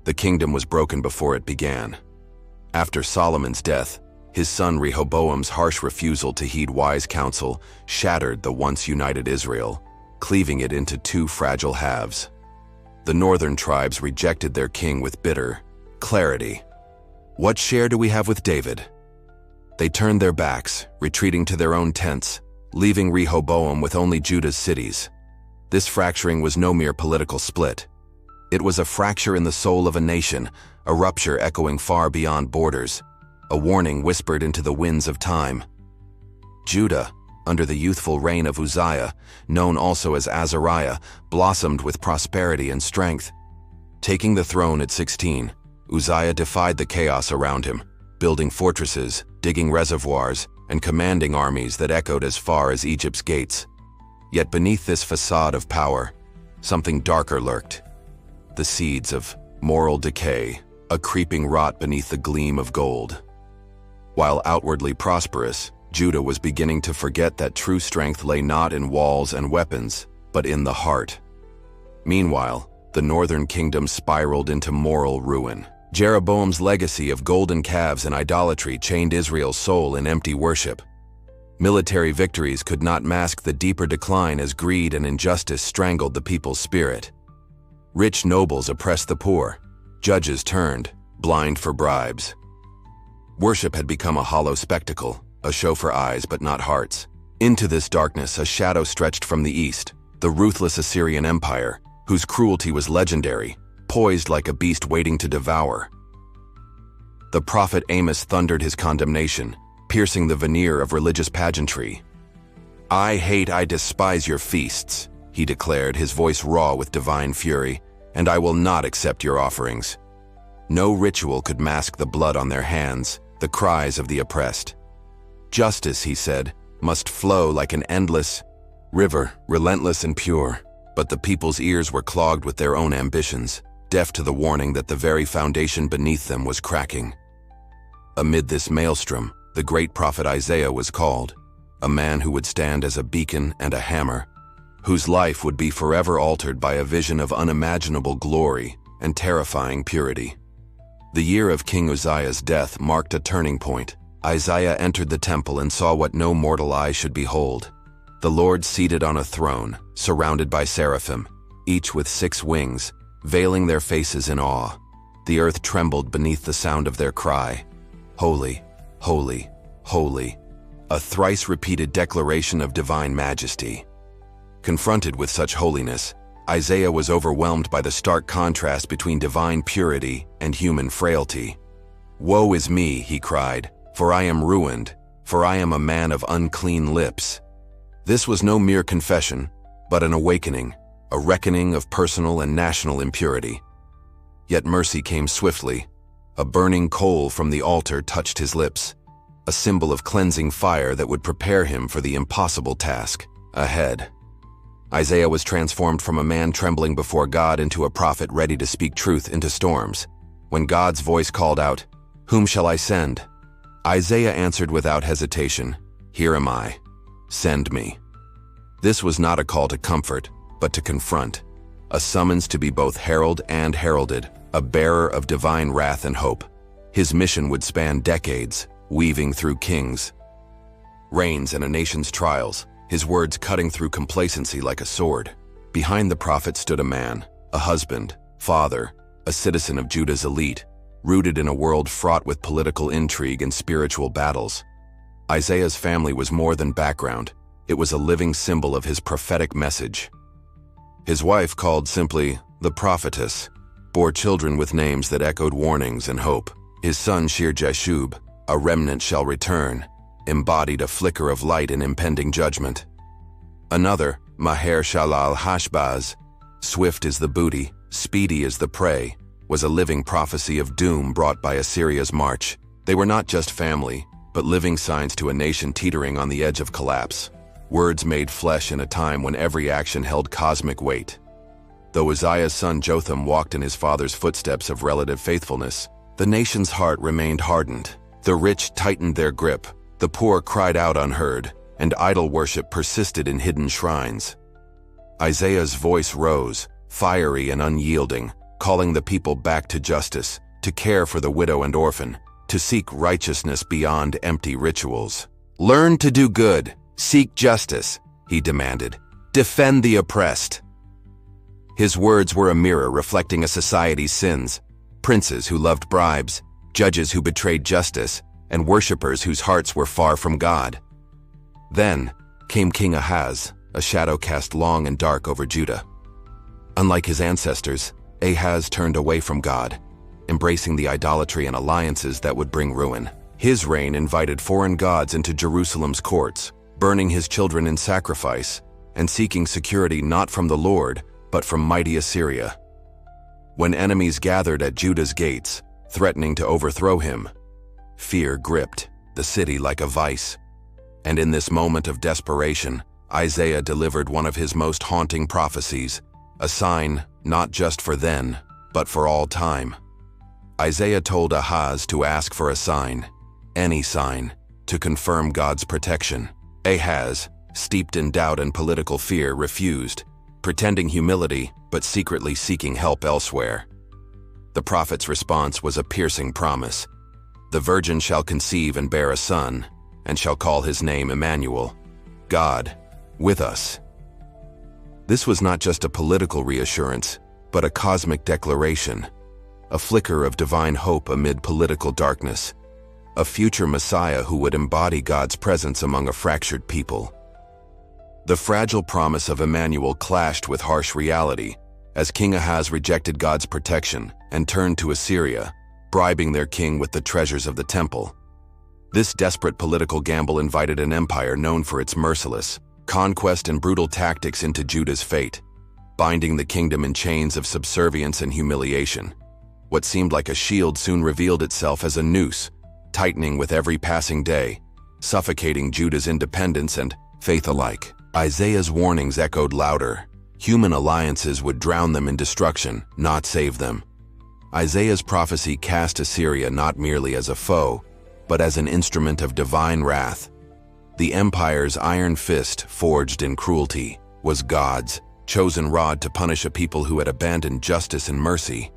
The kingdom was broken before it began. After Solomon's death, his son Rehoboam's harsh refusal to heed wise counsel shattered the once united Israel, cleaving it into two fragile halves. The northern tribes rejected their king with bitter clarity. What share do we have with David? They turned their backs, retreating to their own tents, leaving Rehoboam with only Judah's cities. This fracturing was no mere political split. It was a fracture in the soul of a nation, a rupture echoing far beyond borders, a warning whispered into the winds of time. Judah, under the youthful reign of Uzziah, known also as Azariah, blossomed with prosperity and strength. Taking the throne at 16, Uzziah defied the chaos around him, building fortresses, digging reservoirs, and commanding armies that echoed as far as Egypt's gates. Yet beneath this facade of power, something darker lurked. The seeds of moral decay, a creeping rot beneath the gleam of gold. While outwardly prosperous, Judah was beginning to forget that true strength lay not in walls and weapons, but in the heart. Meanwhile, the northern kingdom spiraled into moral ruin. Jeroboam's legacy of golden calves and idolatry chained Israel's soul in empty worship. Military victories could not mask the deeper decline as greed and injustice strangled the people's spirit. Rich nobles oppressed the poor. Judges turned, blind for bribes. Worship had become a hollow spectacle, a show for eyes but not hearts. Into this darkness, a shadow stretched from the east, the ruthless Assyrian Empire, whose cruelty was legendary, poised like a beast waiting to devour. The prophet Amos thundered his condemnation, piercing the veneer of religious pageantry. I despise your feasts," he declared, his voice raw with divine fury, "and I will not accept your offerings." No ritual could mask the blood on their hands, the cries of the oppressed. Justice, he said, must flow like an endless river, relentless and pure. But the people's ears were clogged with their own ambitions, deaf to the warning that the very foundation beneath them was cracking. Amid this maelstrom, the great prophet Isaiah was called, a man who would stand as a beacon and a hammer, whose life would be forever altered by a vision of unimaginable glory and terrifying purity. The year of King Uzziah's death marked a turning point. Isaiah entered the temple and saw what no mortal eye should behold. The Lord seated on a throne, surrounded by seraphim, each with 6 wings, veiling their faces in awe. The earth trembled beneath the sound of their cry, "Holy, holy, holy," a thrice-repeated declaration of divine majesty. Confronted with such holiness, Isaiah was overwhelmed by the stark contrast between divine purity and human frailty. "Woe is me," he cried, "for I am ruined, for I am a man of unclean lips." This was no mere confession, but an awakening, a reckoning of personal and national impurity. Yet mercy came swiftly. A burning coal from the altar touched his lips, a symbol of cleansing fire that would prepare him for the impossible task ahead. Isaiah was transformed from a man trembling before God into a prophet ready to speak truth into storms. When God's voice called out, "Whom shall I send?" Isaiah answered without hesitation, "Here am I. Send me." This was not a call to comfort, but to confront, a summons to be both herald and heralded, a bearer of divine wrath and hope. His mission would span decades, weaving through kings, reigns, and a nation's trials, his words cutting through complacency like a sword. Behind the prophet stood a man, a husband, father, a citizen of Judah's elite, rooted in a world fraught with political intrigue and spiritual battles. Isaiah's family was more than background. It was a living symbol of his prophetic message. His wife, called simply the prophetess, bore children with names that echoed warnings and hope. His son Shir-Jashub, a remnant shall return, embodied a flicker of light in impending judgment. Another, Maher-Shalal-Hashbaz, swift as the booty, speedy as the prey, was a living prophecy of doom brought by Assyria's march. They were not just family, but living signs to a nation teetering on the edge of collapse. Words made flesh in a time when every action held cosmic weight. Though Uzziah's son Jotham walked in his father's footsteps of relative faithfulness, the nation's heart remained hardened. The rich tightened their grip, the poor cried out unheard, and idol worship persisted in hidden shrines. Isaiah's voice rose, fiery and unyielding, calling the people back to justice, to care for the widow and orphan, to seek righteousness beyond empty rituals. "Learn to do good, seek justice," he demanded. "Defend the oppressed." His words were a mirror reflecting a society's sins: princes who loved bribes, judges who betrayed justice, and worshippers whose hearts were far from God. Then came King Ahaz, a shadow cast long and dark over Judah. Unlike his ancestors, Ahaz turned away from God, embracing the idolatry and alliances that would bring ruin. His reign invited foreign gods into Jerusalem's courts, burning his children in sacrifice, and seeking security not from the Lord, but from mighty Assyria. When enemies gathered at Judah's gates, threatening to overthrow him, fear gripped the city like a vice. And in this moment of desperation, Isaiah delivered one of his most haunting prophecies, a sign not just for then, but for all time. Isaiah told Ahaz to ask for a sign, any sign, to confirm God's protection. Ahaz, steeped in doubt and political fear, refused, pretending humility but secretly seeking help elsewhere. The prophet's response was a piercing promise. "The virgin shall conceive and bear a son, and shall call his name Emmanuel, God with us." This was not just a political reassurance, but a cosmic declaration, a flicker of divine hope amid political darkness, a future Messiah who would embody God's presence among a fractured people. The fragile promise of Emmanuel clashed with harsh reality as King Ahaz rejected God's protection and turned to Assyria, bribing their king with the treasures of the temple. This desperate political gamble invited an empire known for its merciless conquest and brutal tactics into Judah's fate, binding the kingdom in chains of subservience and humiliation. What seemed like a shield soon revealed itself as a noose, tightening with every passing day, suffocating Judah's independence and faith alike. Isaiah's warnings echoed louder. Human alliances would drown them in destruction, not save them. Isaiah's prophecy cast Assyria not merely as a foe, but as an instrument of divine wrath. The empire's iron fist, forged in cruelty, was God's chosen rod to punish a people who had abandoned justice and mercy.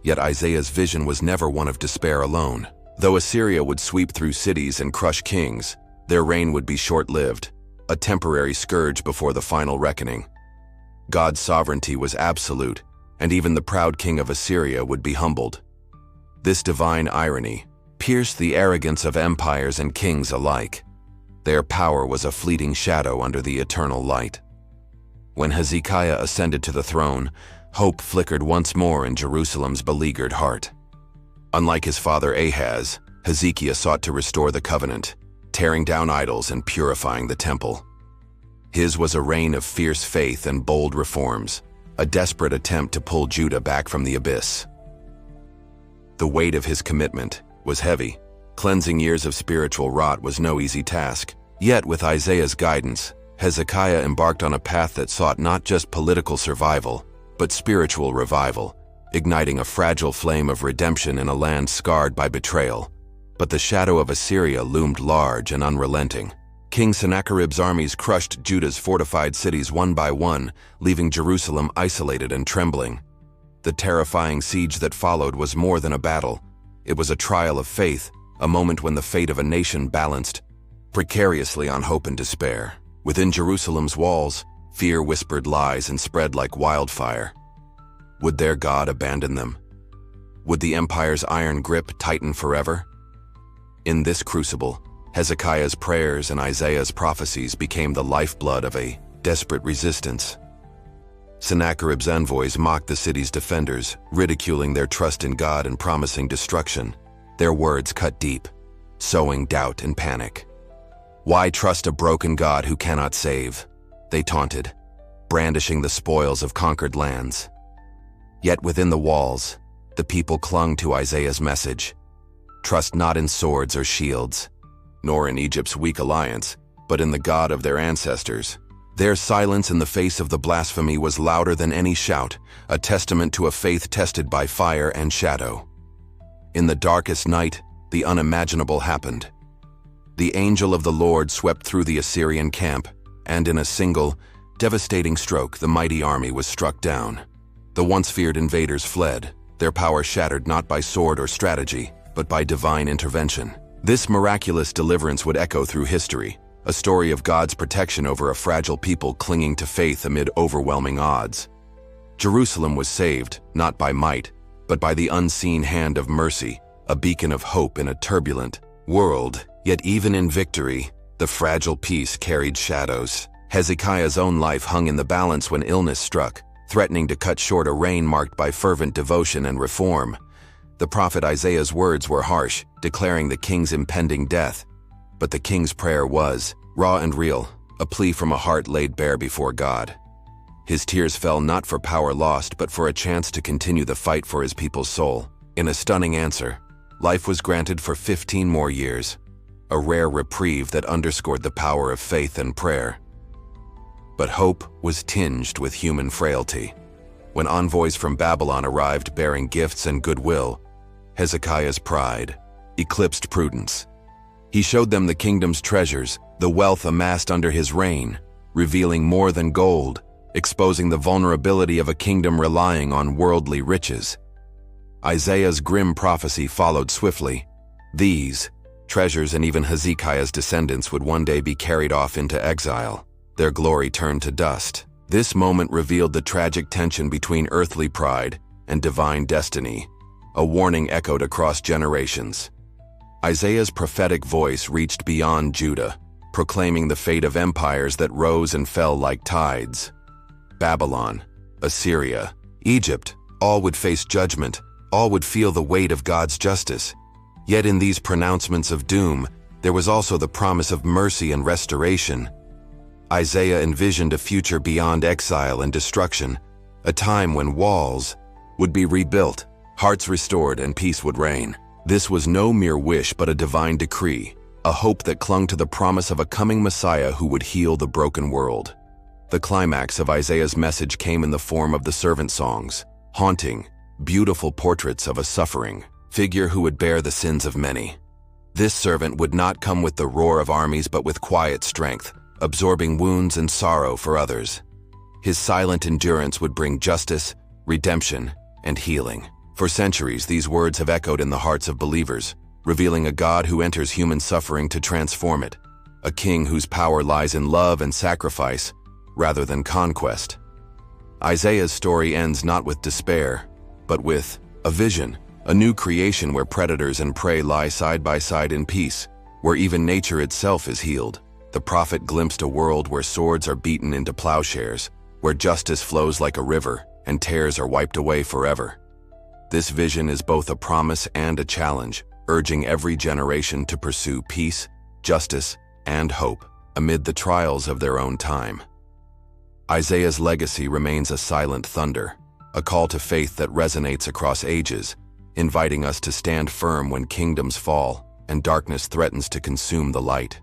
Yet Isaiah's vision was never one of despair alone. Though Assyria would sweep through cities and crush kings, their reign would be short-lived, a temporary scourge before the final reckoning. God's sovereignty was absolute, and even the proud king of Assyria would be humbled. This divine irony pierced the arrogance of empires and kings alike. Their power was a fleeting shadow under the eternal light. When Hezekiah ascended to the throne, hope flickered once more in Jerusalem's beleaguered heart. Unlike his father Ahaz, Hezekiah sought to restore the covenant, tearing down idols and purifying the temple. His was a reign of fierce faith and bold reforms, a desperate attempt to pull Judah back from the abyss. The weight of his commitment was heavy. Cleansing years of spiritual rot was no easy task. Yet, with Isaiah's guidance, Hezekiah embarked on a path that sought not just political survival, but spiritual revival, igniting a fragile flame of redemption in a land scarred by betrayal. But the shadow of Assyria loomed large and unrelenting. King Sennacherib's armies crushed Judah's fortified cities one by one, leaving Jerusalem isolated and trembling. The terrifying siege that followed was more than a battle. It was a trial of faith, a moment when the fate of a nation balanced precariously on hope and despair. Within Jerusalem's walls, fear whispered lies and spread like wildfire. Would their God abandon them? Would the empire's iron grip tighten forever? In this crucible, Hezekiah's prayers and Isaiah's prophecies became the lifeblood of a desperate resistance. Sennacherib's envoys mocked the city's defenders, ridiculing their trust in God and promising destruction. Their words cut deep, sowing doubt and panic. "Why trust a broken God who cannot save?" they taunted, brandishing the spoils of conquered lands. Yet within the walls, the people clung to Isaiah's message. Trust not in swords or shields, nor in Egypt's weak alliance, but in the God of their ancestors. Their silence in the face of the blasphemy was louder than any shout, a testament to a faith tested by fire and shadow. In the darkest night, the unimaginable happened. The angel of the Lord swept through the Assyrian camp, and in a single, devastating stroke, the mighty army was struck down. The once feared invaders fled, their power shattered not by sword or strategy, but by divine intervention. This miraculous deliverance would echo through history, a story of God's protection over a fragile people clinging to faith amid overwhelming odds. Jerusalem was saved, not by might, but by the unseen hand of mercy, a beacon of hope in a turbulent world. Yet even in victory, the fragile peace carried shadows. Hezekiah's own life hung in the balance when illness struck, threatening to cut short a reign marked by fervent devotion and reform. The prophet Isaiah's words were harsh, declaring the king's impending death. But the king's prayer was raw and real, a plea from a heart laid bare before God. His tears fell not for power lost, but for a chance to continue the fight for his people's soul. In a stunning answer, life was granted for 15 more years, a rare reprieve that underscored the power of faith and prayer. But hope was tinged with human frailty. When envoys from Babylon arrived bearing gifts and goodwill, Hezekiah's pride eclipsed prudence. He showed them the kingdom's treasures, the wealth amassed under his reign, revealing more than gold, exposing the vulnerability of a kingdom relying on worldly riches. Isaiah's grim prophecy followed swiftly. These treasures and even Hezekiah's descendants would one day be carried off into exile, their glory turned to dust. This moment revealed the tragic tension between earthly pride and divine destiny. A warning echoed across generations. Isaiah's prophetic voice reached beyond Judah, proclaiming the fate of empires that rose and fell like tides. Babylon, Assyria, Egypt, all would face judgment, all would feel the weight of God's justice. Yet in these pronouncements of doom, there was also the promise of mercy and restoration. Isaiah envisioned a future beyond exile and destruction, a time when walls would be rebuilt, hearts restored, and peace would reign. This was no mere wish but a divine decree, a hope that clung to the promise of a coming Messiah who would heal the broken world. The climax of Isaiah's message came in the form of the servant songs, haunting, beautiful portraits of a suffering figure who would bear the sins of many. This servant would not come with the roar of armies but with quiet strength, absorbing wounds and sorrow for others. His silent endurance would bring justice, redemption, and healing. For centuries, these words have echoed in the hearts of believers, revealing a God who enters human suffering to transform it, a king whose power lies in love and sacrifice rather than conquest. Isaiah's story ends not with despair, but with a vision, a new creation where predators and prey lie side by side in peace, where even nature itself is healed. The prophet glimpsed a world where swords are beaten into plowshares, where justice flows like a river and tears are wiped away forever. This vision is both a promise and a challenge, urging every generation to pursue peace, justice, and hope amid the trials of their own time. Isaiah's legacy remains a silent thunder, a call to faith that resonates across ages, inviting us to stand firm when kingdoms fall and darkness threatens to consume the light.